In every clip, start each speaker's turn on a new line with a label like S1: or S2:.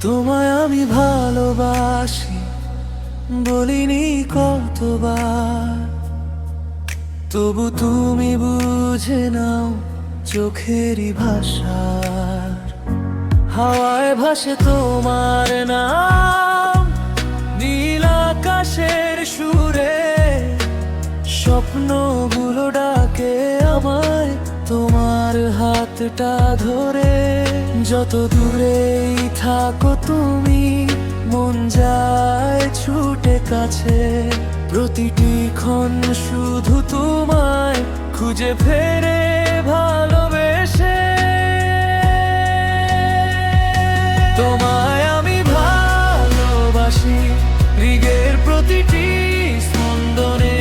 S1: তোমায় আমি ভালোবাসি বলিনি কতবার, তবু তুমি বুঝে নাও চোখেরই ভাষার। হাওয়ায় ভাসে তোমার নাম নীল আকাশের সুরে, স্বপ্নগুলো ডাকে আমায় তোমার হাতটা ধরে। যত দূরেই থাকো তুমি, মন যায় ছুটে কাছে, প্রতিটি ক্ষণ শুধু তোমায় খুঁজে ফেরে ভালোবেসে। তোমায় আমি ভালোবাসি হৃদয়ের প্রতিটি স্পন্দনে,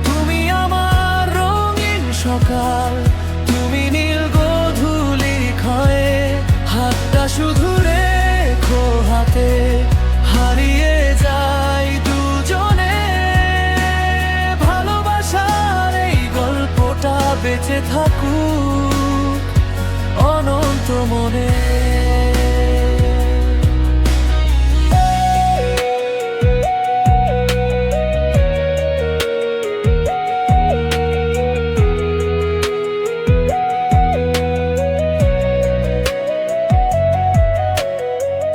S1: তুমি আমার রঙিন সকাল, তুমি নীল গোধূলি ক্ষয়ে। হাতটা শুধু রেখো হাতে, হারিয়ে যাই দুজনে। ভালোবাসার এই গল্পটা বেঁচে থাকুক অনন্ত মনে।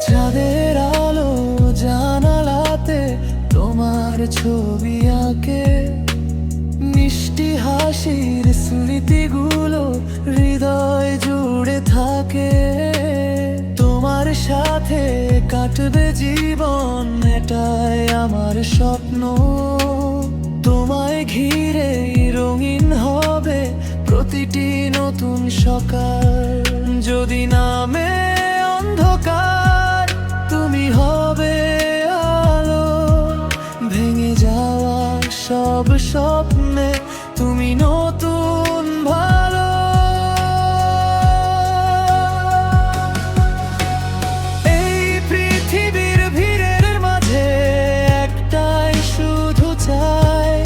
S1: চাঁদের আলো জানালাতে তোমার ছবি আঁকে, মিষ্টি হাসির স্মৃতিগুলো হৃদয় জুড়ে থাকে। তোমার সাথে কাটবে জীবন, এটাই আমার স্বপ্ন। তোমায় ঘিরে রঙিন হবে প্রতিটি নতুন সকাল। যদি নামে অন্ধকার, তুমি হবে আলো। ভেঙে যাওয়া সব স্বপ্নে তুমি নতুন ভালো। এই পৃথিবীর ভিড়ের মাঝে একটাই শুধু চাই,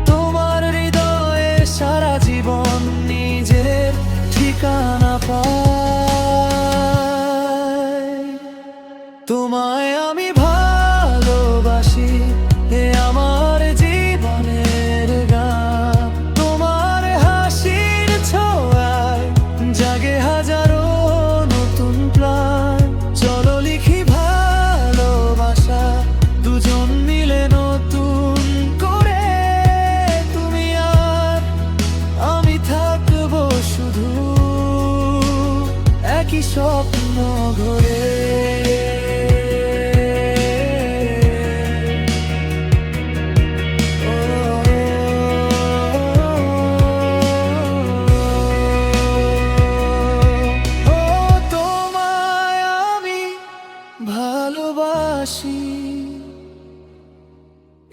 S1: তোমার হৃদয়ে সারা জীবন নিজের ঠিকানা পাই। তোমায় আমি ভালোবাসি, এ আমার জীবনের গান। তোমার হাসির ছোঁয়ায় জাগে হাজারো নতুন প্রাণ। চলো লিখি ভালোবাসা দুজন মিলে নতুন করে। তুমি আর আমি থাকবো শুধু একই স্বপ্ন ঘরে। ভালোবাসি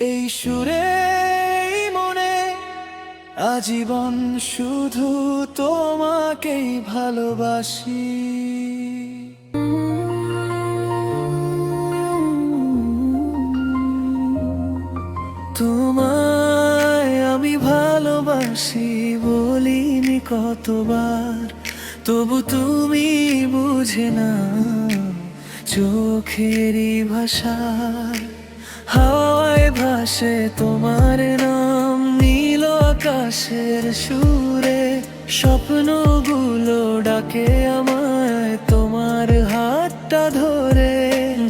S1: এই সুরে এই মনে, আজীবন শুধু তোমাকেই ভালোবাসি। তোমায় আমি ভালোবাসি বলিনি কতবার, তবু তুমি বুঝে না চোখেরই ভাষা। হাওয়ায় ভাসে তোমার নাম নীল আকাশের সুরে, স্বপ্নগুলো ডাকে আমায় তোমার হাতটা ধরে।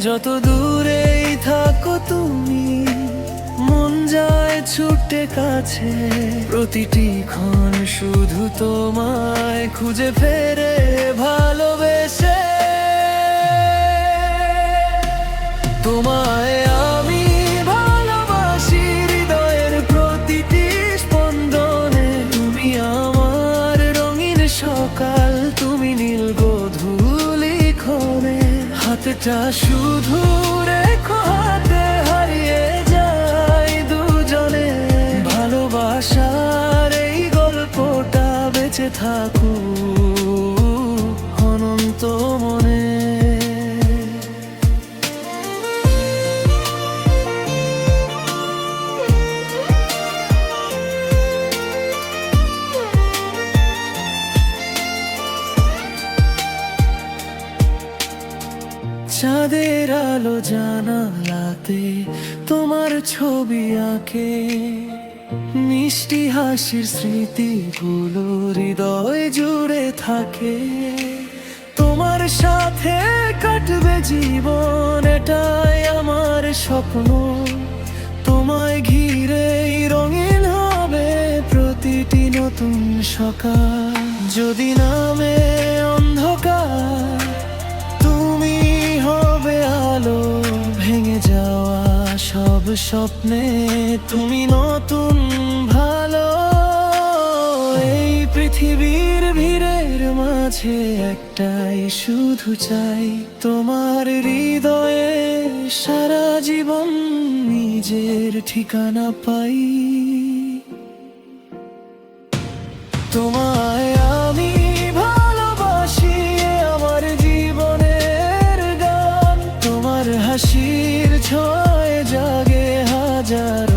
S1: যত দূরেই থাকো তুমি, মন যায় ছুটে কাছে, প্রতিটি ক্ষণ শুধু তোমায় খুঁজে ফেরে ভালোবেসে। তোমায় আমি ভালোবাসি হৃদয়ের প্রতিটি স্পন্দনে, তুমি আমার রঙিন সকাল, তুমি নীল গোধূলি ক্ষণে। হাতটা শুধু রেখো হাতে, হারিয়ে যাই দুজনে। ভালোবাসার এই গল্পটা বেঁচে থাকুক অনন্ত মনে। জানালাতে তোমার ছবি আঁকে, মিষ্টি হাসির স্মৃতিগুলো হৃদয় জুড়ে থাকে। তোমার সাথে কাটবে জীবন, এটাই আমার স্বপ্ন। তোমায় ঘিরেই রঙিন হবে প্রতিটি নতুন সকাল। যদি নামে অন্ধকার, তুমি হবে আলো। ভেঙে যাওয়া সব স্বপ্নে তুমি নতুন ভালো। এই পৃথিবীর ভিড়ের মাঝে একটাই শুধু চাই, তোমার হৃদয়ে সারা জীবন নিজের ঠিকানা পাই। তোমায় আমি ভালোবাসি, আমার জীবনের গান। তোমার হাসির ছোঁয়ায় জাগে হাজার